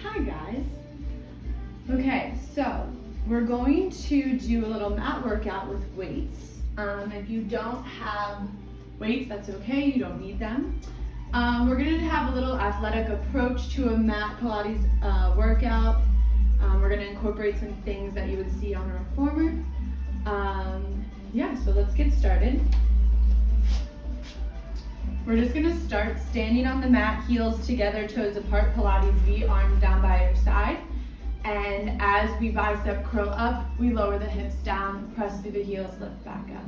Hi guys. Okay, so we're going to do a little mat workout with weights. If you don't have weights, that's okay, you don't need them. We're going to have a little athletic approach to a Mat Pilates workout. We're going to incorporate some things that you would see on a reformer. So let's get started. We're just going to start standing on the mat, heels together, toes apart, Pilates V, arms down by your side. And as we bicep curl up, we lower the hips down, press through the heels, lift back up.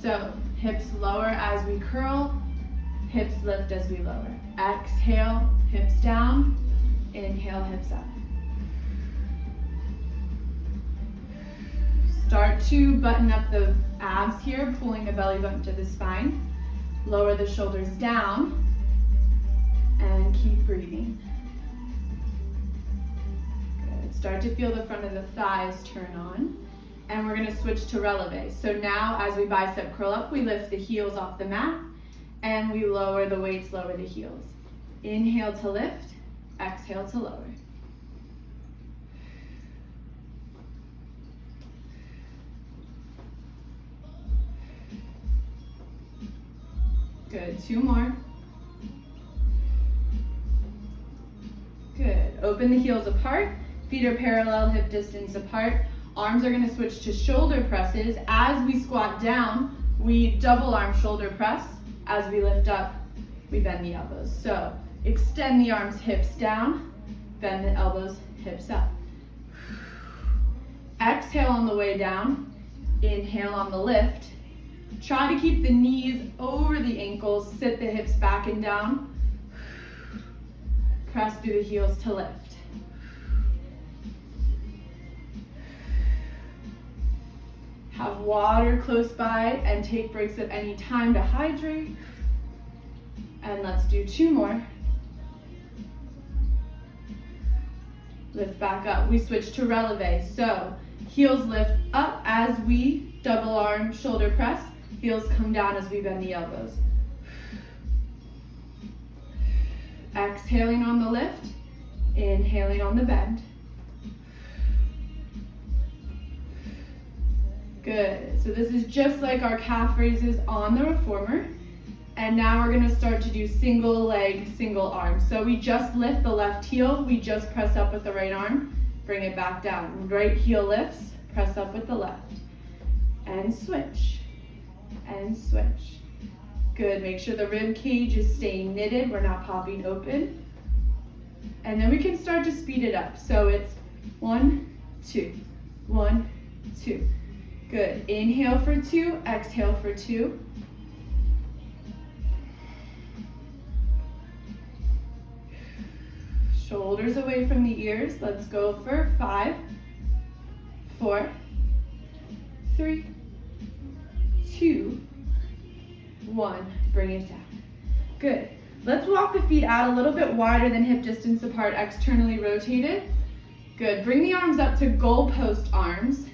So hips lower as we curl, hips lift as we lower. Exhale, hips down, inhale, hips up. Start to button up the abs here, pulling the belly button to the spine. Lower the shoulders down and keep breathing. Good. Start to feel the front of the thighs turn on. And we're going to switch to releve. So now as we bicep curl up, we lift the heels off the mat and we lower the weights, lower the heels. Inhale to lift, exhale to lower. Good, 2 more. Good, open the heels apart, feet are parallel, hip distance apart. Arms are going to switch to shoulder presses. As we squat down, we double arm shoulder press. As we lift up, we bend the elbows. So extend the arms, hips down, bend the elbows, hips up. Exhale on the way down, inhale on the lift. Try to keep the knees over the ankles, sit the hips back and down. Press through the heels to lift. Have water close by and take breaks at any time to hydrate. And let's do 2 more. Lift back up. We switch to releve. So heels lift up as we double arm shoulder press. Heels come down as we bend the elbows. Exhaling on the lift, inhaling on the bend. Good. So this is just like our calf raises on the reformer. And now we're going to start to do single leg, single arm. So we just lift the left heel, we just press up with the right arm, bring it back down. Right heel lifts, press up with the left. And switch. And switch. Good, make sure the rib cage is staying knitted, we're not popping open. And then we can start to speed it up. So it's 1, 2, 1, 2. Good, inhale for 2, exhale for 2. Shoulders away from the ears, let's go for 5, 4, 3, 2, 1, bring it down. Good. Let's walk the feet out a little bit wider than hip distance apart, externally rotated. Good. Bring the arms up to goalpost arms.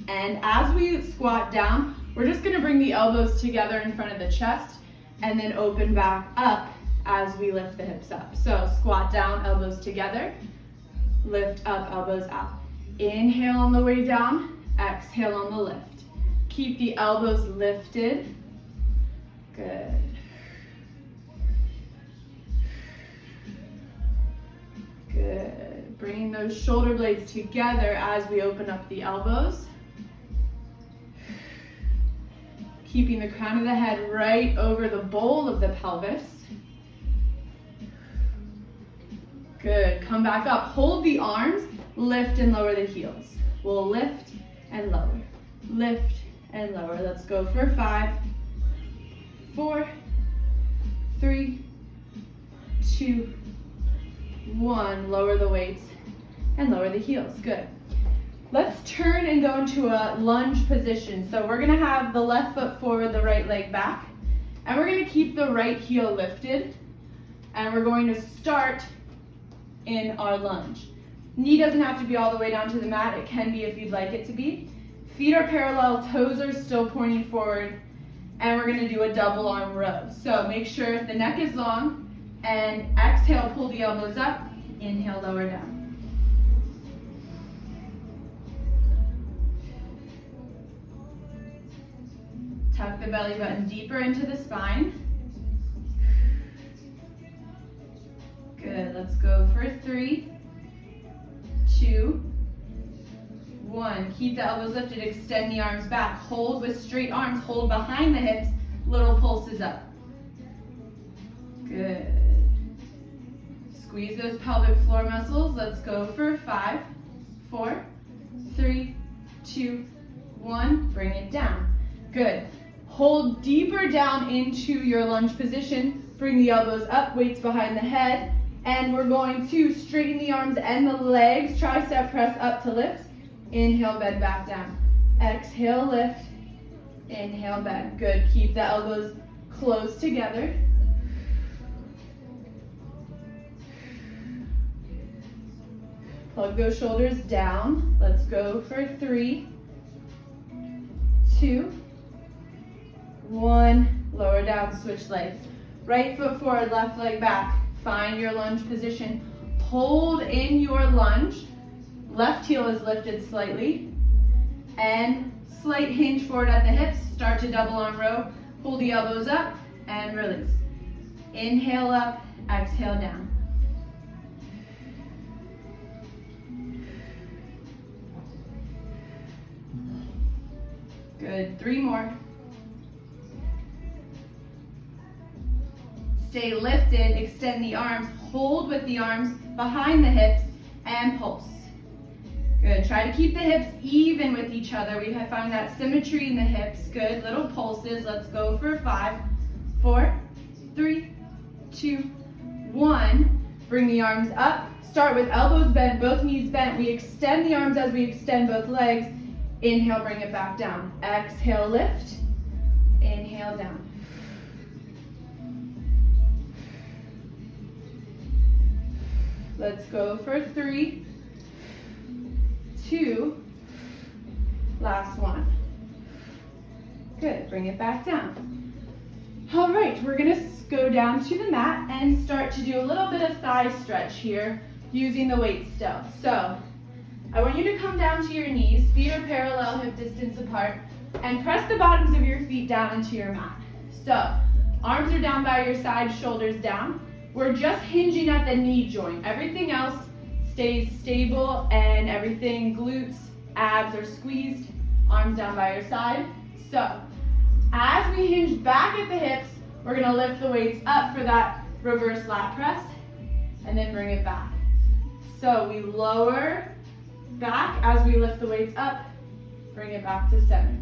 And as we squat down, we're just going to bring the elbows together in front of the chest and then open back up as we lift the hips up. So squat down, elbows together, lift up, elbows out. Inhale on the way down, exhale on the lift. Keep the elbows lifted. Good. Good. Bringing those shoulder blades together as we open up the elbows. Keeping the crown of the head right over the bowl of the pelvis. Good. Come back up. Hold the arms. Lift and lower the heels. We'll lift and lower. Lift and lower. Let's go for 5, 4, 3, 2, 1. Lower the weights and lower the heels. Good. Let's turn and go into a lunge position. So we're going to have the left foot forward, the right leg back. And we're going to keep the right heel lifted. And we're going to start in our lunge. Knee doesn't have to be all the way down to the mat. It can be if you'd like it to be. Feet are parallel, toes are still pointing forward, and we're going to do a double arm row. So make sure the neck is long, and exhale, pull the elbows up, inhale, lower down. Tuck the belly button deeper into the spine. Good, let's go for 3, 2, 1. Keep the elbows lifted, extend the arms back. Hold with straight arms, hold behind the hips, little pulses up. Good. Squeeze those pelvic floor muscles. Let's go for 5, 4, 3, 2, 1. Bring it down. Good. Hold deeper down into your lunge position. Bring the elbows up, weights behind the head. And we're going to straighten the arms and the legs. Tricep press up to lift. Inhale, bend back down. Exhale, lift. Inhale, bend. Good. Keep the elbows close together. Plug those shoulders down. Let's go for 3, 2, 1. Lower down, switch legs. Right foot forward, left leg back. Find your lunge position. Hold in your lunge. Left heel is lifted slightly. And slight hinge forward at the hips. Start to double arm row. Pull the elbows up and release. Inhale up, exhale down. Good, 3 more. Stay lifted, extend the arms, hold with the arms behind the hips, and pulse. Good, try to keep the hips even with each other. We find that symmetry in the hips. Good, little pulses. Let's go for 5, 4, 3, 2, 1. Bring the arms up. Start with elbows bent, both knees bent. We extend the arms as we extend both legs. Inhale, bring it back down. Exhale, lift. Inhale, down. Let's go for 3, 2, last one. Good, bring it back down. All right, we're gonna go down to the mat and start to do a little bit of thigh stretch here using the weight still. So, I want you to come down to your knees, feet are parallel, hip distance apart, and press the bottoms of your feet down into your mat. So, arms are down by your side, shoulders down. We're just hinging at the knee joint. Everything else stays stable and everything, glutes, abs are squeezed, arms down by your side. So, as we hinge back at the hips, we're gonna lift the weights up for that reverse lat press and then bring it back. So we lower back as we lift the weights up, bring it back to center.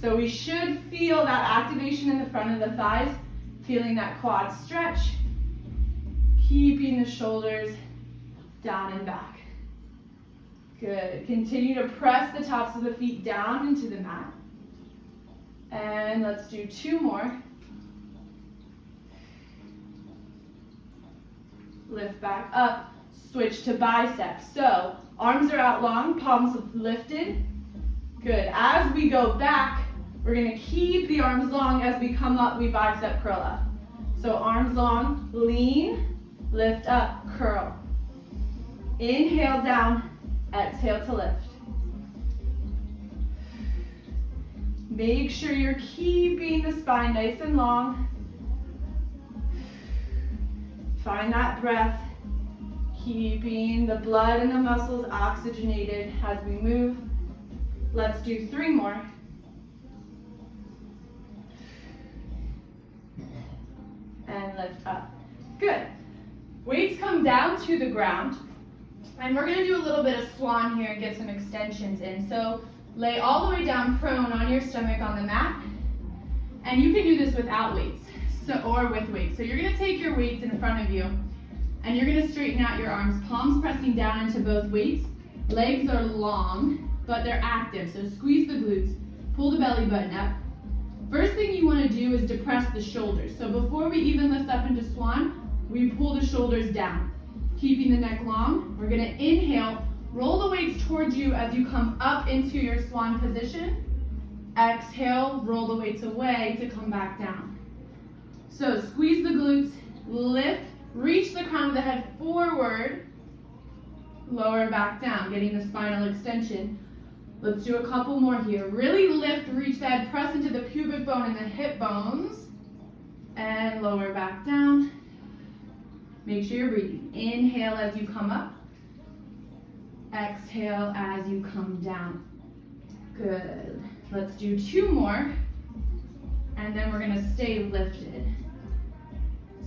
So we should feel that activation in the front of the thighs, feeling that quad stretch, keeping the shoulders down and back. Good. Continue to press the tops of the feet down into the mat. And let's do 2 more. Lift back up, switch to biceps. So arms are out long, palms lifted. Good. As we go back, we're gonna keep the arms long. As we come up, we bicep curl up. So arms long, lean, lift up, curl. Inhale down, exhale to lift. Make sure you're keeping the spine nice and long. Find that breath, keeping the blood and the muscles oxygenated as we move. Let's do 3 more. And lift up. Good. Weights come down to the ground. And we're gonna do a little bit of swan here and get some extensions in. So lay all the way down prone on your stomach on the mat. And you can do this without weights, or with weights. So you're gonna take your weights in front of you and you're gonna straighten out your arms, palms pressing down into both weights. Legs are long, but they're active. So squeeze the glutes, pull the belly button up. First thing you wanna do is depress the shoulders. So before we even lift up into swan, we pull the shoulders down. Keeping the neck long, we're gonna inhale, roll the weights towards you as you come up into your swan position. Exhale, roll the weights away to come back down. So squeeze the glutes, lift, reach the crown of the head forward, lower back down, getting the spinal extension. Let's do a couple more here. Really lift, reach the head, press into the pubic bone and the hip bones. And lower back down. Make sure you're breathing. Inhale as you come up. Exhale as you come down. Good. Let's do 2 more. And then we're gonna stay lifted.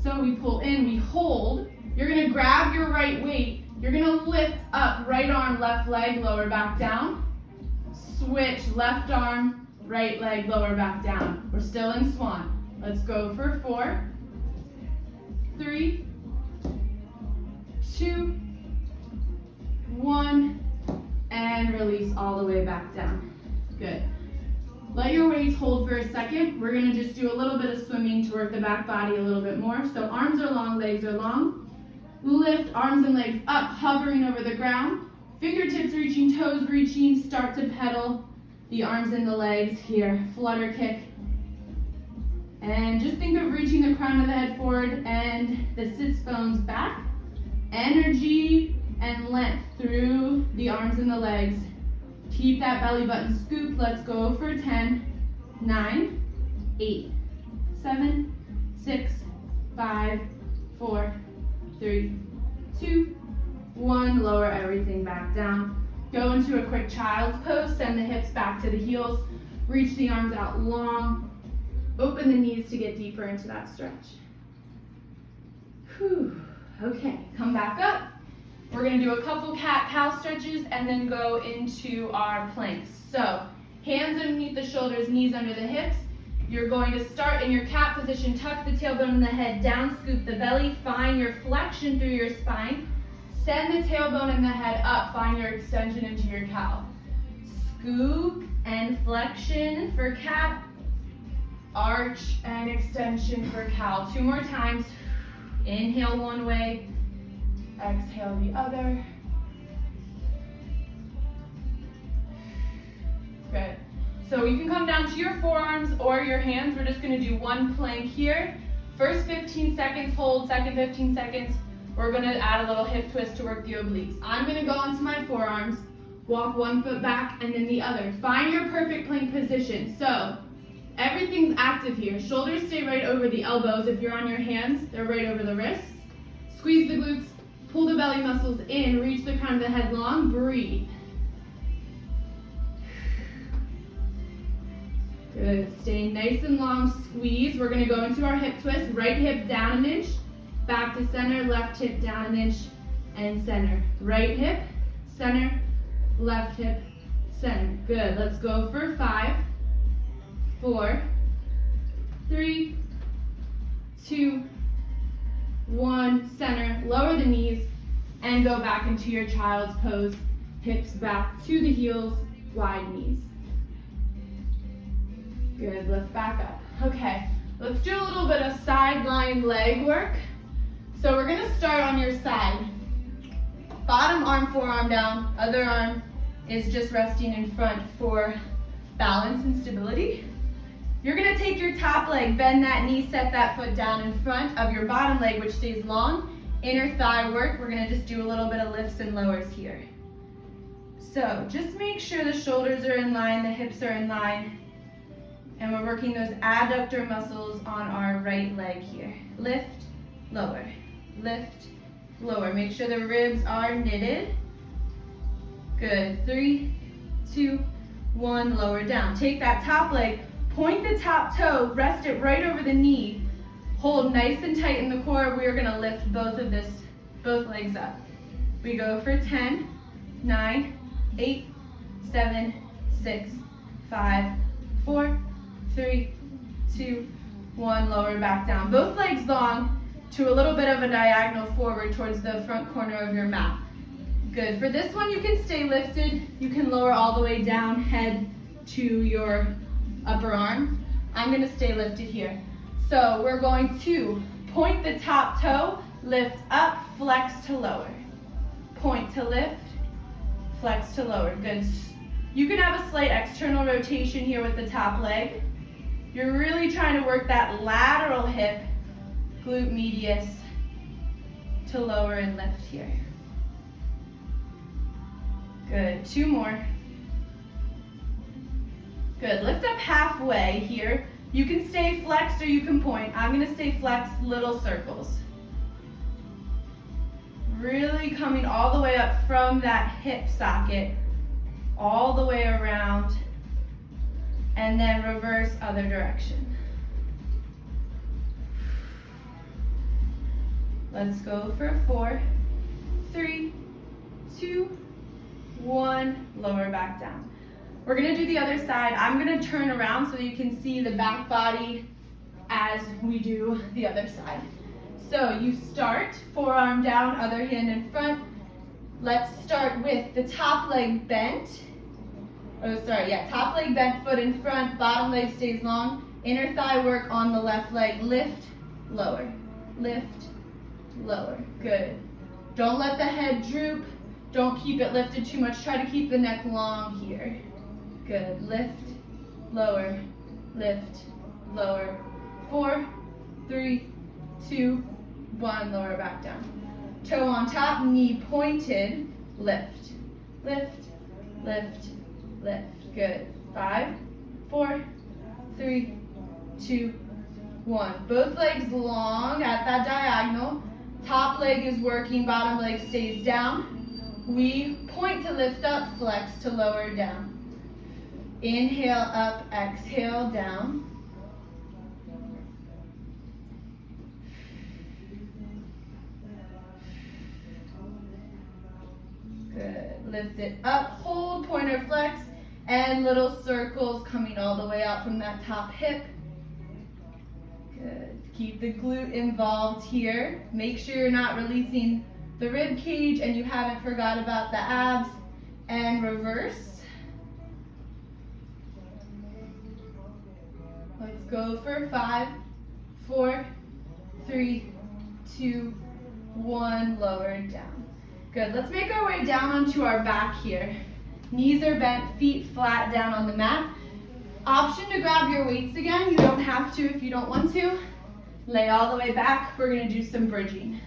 So we pull in, we hold. You're gonna grab your right weight. You're gonna lift up, right arm, left leg, lower back down. Switch, left arm, right leg, lower back down. We're still in swan. Let's go for 4, 3, 2, 1, and release all the way back down. Good. Let your weights hold for a second. We're gonna just do a little bit of swimming to work the back body a little bit more. So arms are long, legs are long. Lift arms and legs up, hovering over the ground. Fingertips reaching, toes reaching. Start to pedal the arms and the legs here. Flutter kick. And just think of reaching the crown of the head forward and the sits bones back. Energy and length through the arms and the legs. Keep that belly button scoop. Let's go for 10, 9, 8, 7, 6, 5, 4, 3, 2, 1. Lower everything back down. Go into a quick child's pose. Send the hips back to the heels. Reach the arms out long. Open the knees to get deeper into that stretch. Whew. Okay, come back up. We're gonna do a couple cat-cow stretches and then go into our planks. So, hands underneath the shoulders, knees under the hips. You're going to start in your cat position, tuck the tailbone and the head down, scoop the belly, find your flexion through your spine. Send the tailbone and the head up, find your extension into your cow. Scoop and flexion for cat. Arch and extension for cow. 2 more times. Inhale one way, exhale the other. Good. So you can come down to your forearms or your hands. We're just gonna do 1 plank here. First 15 seconds, hold. Second 15 seconds, we're gonna add a little hip twist to work the obliques. I'm gonna go onto my forearms, walk 1 foot back and then the other. Find your perfect plank position. So, everything's active here. Shoulders stay right over the elbows. If you're on your hands, they're right over the wrists. Squeeze the glutes, pull the belly muscles in, reach the crown of the head long, breathe. Good, staying nice and long, squeeze. We're gonna go into our hip twist. Right hip down 1 inch, back to center, left hip down 1 inch, and center. Right hip, center, left hip, center. Good, let's go for 5, 4, 3, 2, 1, center, lower the knees, and go back into your child's pose. Hips back to the heels, wide knees. Good, lift back up. Okay, let's do a little bit of sideline leg work. So we're gonna start on your side. Bottom arm, forearm down, other arm is just resting in front for balance and stability. You're gonna take your top leg, bend that knee, set that foot down in front of your bottom leg, which stays long. Inner thigh work. We're gonna just do a little bit of lifts and lowers here. So just make sure the shoulders are in line, the hips are in line, and we're working those adductor muscles on our right leg here. Lift, lower, lift, lower. Make sure the ribs are knitted. Good, 3, 2, 1, lower down. Take that top leg, point the top toe, rest it right over the knee. Hold nice and tight in the core. We are gonna lift both legs up. We go for 10, 9, 8, 7, 6, 5, 4, 3, 2, 1, lower back down. Both legs long to a little bit of a diagonal forward towards the front corner of your mat. Good, for this one you can stay lifted. You can lower all the way down, head to your upper arm. I'm gonna stay lifted here. So we're going to point the top toe, lift up, flex to lower. Point to lift, flex to lower. Good. You can have a slight external rotation here with the top leg. You're really trying to work that lateral hip, glute medius, to lower and lift here. Good, 2 more. Good, lift up halfway here. You can stay flexed or you can point. I'm gonna stay flexed, little circles. Really coming all the way up from that hip socket, all the way around, and then reverse other direction. Let's go for 4, 3, 2, 1, lower back down. We're gonna do the other side. I'm gonna turn around so you can see the back body as we do the other side. So you start, forearm down, other hand in front. Let's start with the top leg bent. Top leg bent, foot in front, bottom leg stays long. Inner thigh work on the left leg. Lift, lower, lift, lower. Good. Don't let the head droop. Don't keep it lifted too much. Try to keep the neck long here. Good. Lift, lower, lift, lower. 4, 3, 2, 1. Lower back down. Toe on top, knee pointed. Lift, lift, lift, lift. Good. 5, 4, 3, 2, 1. Both legs long at that diagonal. Top leg is working, bottom leg stays down. We point to lift up, flex to lower down. Inhale up, exhale down. Good. Lift it up, hold, pointer flex, and little circles coming all the way out from that top hip. Good. Keep the glute involved here. Make sure you're not releasing the rib cage and you haven't forgot about the abs. And reverse. Let's go for 5, 4, 3, 2, 1. Lower down. Good. Let's make our way down onto our back here. Knees are bent, feet flat down on the mat. Option to grab your weights again. You don't have to if you don't want to. Lay all the way back. We're going to do some bridging.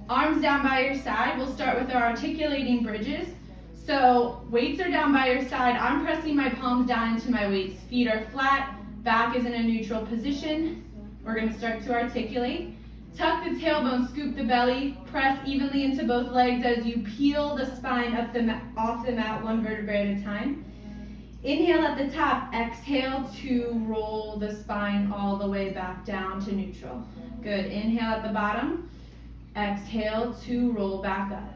Arms down by your side. We'll start with our articulating bridges. So weights are down by your side. I'm pressing my palms down into my weights. Feet are flat. Back is in a neutral position. We're going to start to articulate. Tuck the tailbone, scoop the belly, press evenly into both legs as you peel the spine up off the mat, one vertebrae at a time. Inhale at the top, exhale to roll the spine all the way back down to neutral. Good, inhale at the bottom, exhale to roll back up.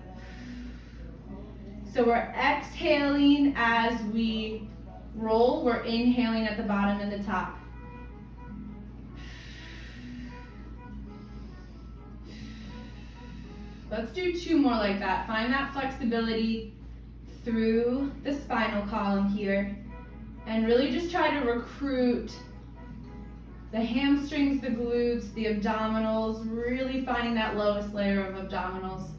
So we're exhaling as we roll, we're inhaling at the bottom and the top. Let's do 2 more like that. Find that flexibility through the spinal column here. And really just try to recruit the hamstrings, the glutes, the abdominals, really finding that lowest layer of abdominals.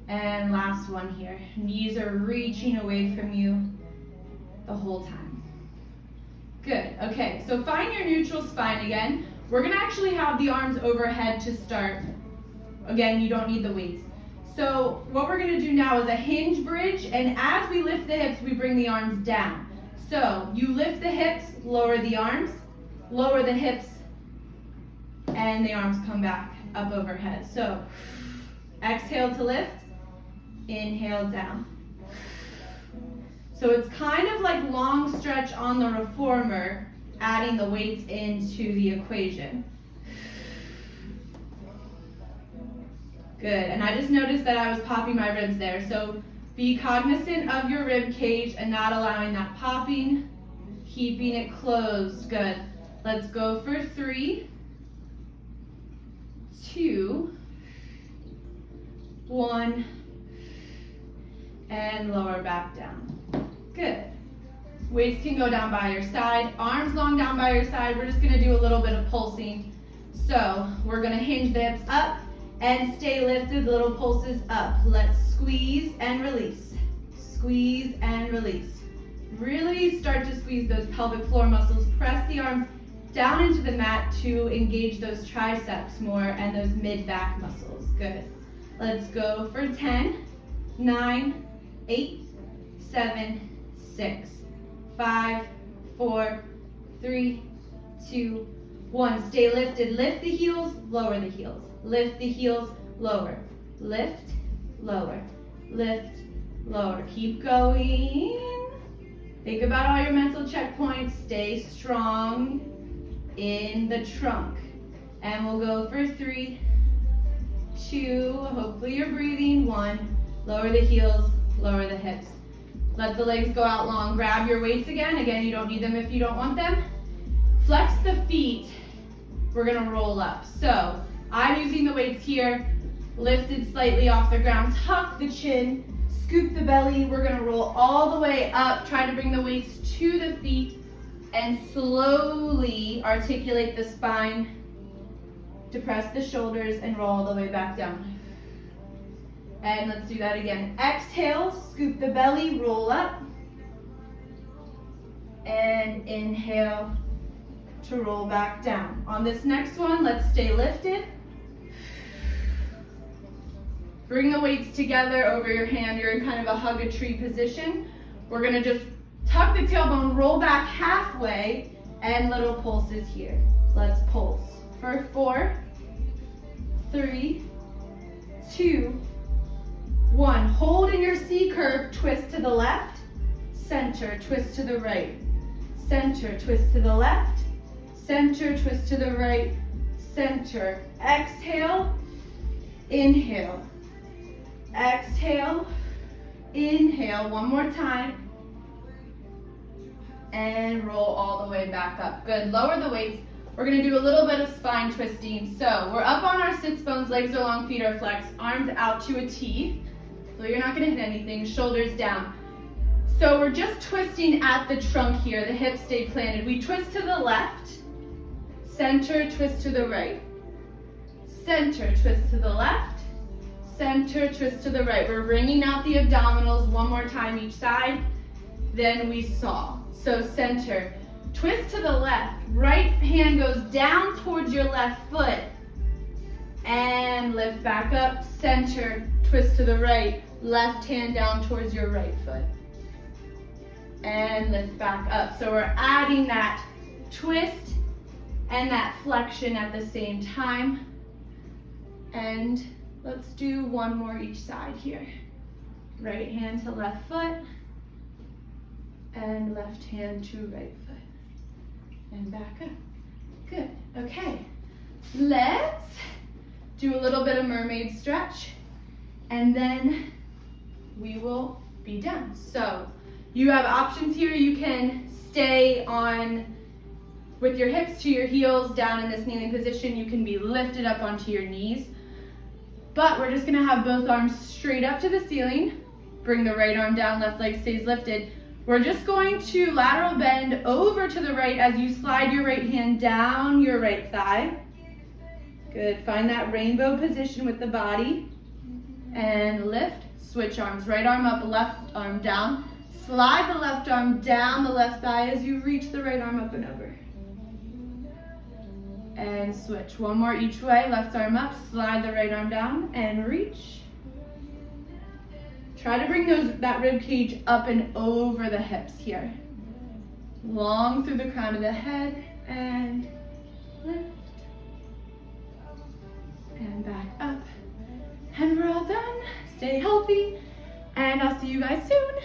And last one here. Knees are reaching away from you the whole time. Good. Okay, so find your neutral spine again. We're going to actually have the arms overhead to start. Again, you don't need the weights. So what we're going to do now is a hinge bridge, and as we lift the hips, we bring the arms down. So you lift the hips, lower the arms, lower the hips, and the arms come back up overhead. So exhale to lift, inhale down. So it's kind of like long stretch on the reformer, adding the weights into the equation. Good, and I just noticed that I was popping my ribs there. So be cognizant of your rib cage and not allowing that popping, keeping it closed. Good. Let's go for 3, 2, 1, and lower back down. Good. Weights can go down by your side, arms long down by your side. We're just gonna do a little bit of pulsing. So we're gonna hinge the hips up and stay lifted, little pulses up. Let's squeeze and release. Squeeze and release. Really start to squeeze those pelvic floor muscles. Press the arms down into the mat to engage those triceps more and those mid-back muscles. Good. Let's go for 10, 9, 8, 7, 6, 5, 4, 3, 2, 1. Stay lifted. Lift the heels, lower the heels. Lift the heels, lower. Lift, lower. Lift, lower. Keep going. Think about all your mental checkpoints. Stay strong in the trunk. And we'll go for 3, 2, hopefully you're breathing. 1, lower the heels, lower the hips. Let the legs go out long. Grab your weights again. Again, you don't need them if you don't want them. Flex the feet. We're gonna roll up. So I'm using the weights here, lifted slightly off the ground. Tuck the chin, scoop the belly. We're gonna roll all the way up. Try to bring the weights to the feet and slowly articulate the spine. Depress the shoulders and roll all the way back down. And let's do that again. Exhale, scoop the belly, roll up. And inhale to roll back down. On this next one, let's stay lifted. Bring the weights together over your hand. You're in kind of a hug a tree position. We're gonna just tuck the tailbone, roll back halfway, and little pulses here. Let's pulse. For 4, 3, 2, 1. Hold in your C curve, twist to the left, center, twist to the right, center, twist to the left, center, twist to the right, center. Exhale, inhale, exhale, inhale. One more time. And roll all the way back up. Good, lower the weights. We're gonna do a little bit of spine twisting. So we're up on our sits bones, legs are long, feet are flexed, arms out to a T. So you're not gonna hit anything, shoulders down. So we're just twisting at the trunk here, the hips stay planted. We twist to the left, center, twist to the right. Center, twist to the left, center, twist to the right. We're wringing out the abdominals one more time each side, then we saw. So center, twist to the left, right hand goes down towards your left foot, and lift back up, center, twist to the right, left hand down towards your right foot, and lift back up. So we're adding that twist and that flexion at the same time. And let's do one more each side here. Right hand to left foot, and left hand to right foot. And back up. Good. Okay. Let's do a little bit of mermaid stretch, and then we will be done. So you have options here. You can stay on with your hips to your heels down in this kneeling position. You can be lifted up onto your knees. But we're just gonna have both arms straight up to the ceiling. Bring the right arm down, left leg stays lifted. We're just going to lateral bend over to the right as you slide your right hand down your right thigh. Good, find that rainbow position with the body. And lift, switch arms, right arm up, left arm down. Slide the left arm down the left thigh as you reach the right arm up and over. And switch, one more each way, left arm up, slide the right arm down and reach. Try to bring that rib cage up and over the hips here. Long through the crown of the head and lift. And back up. And we're all done. Stay healthy. And I'll see you guys soon.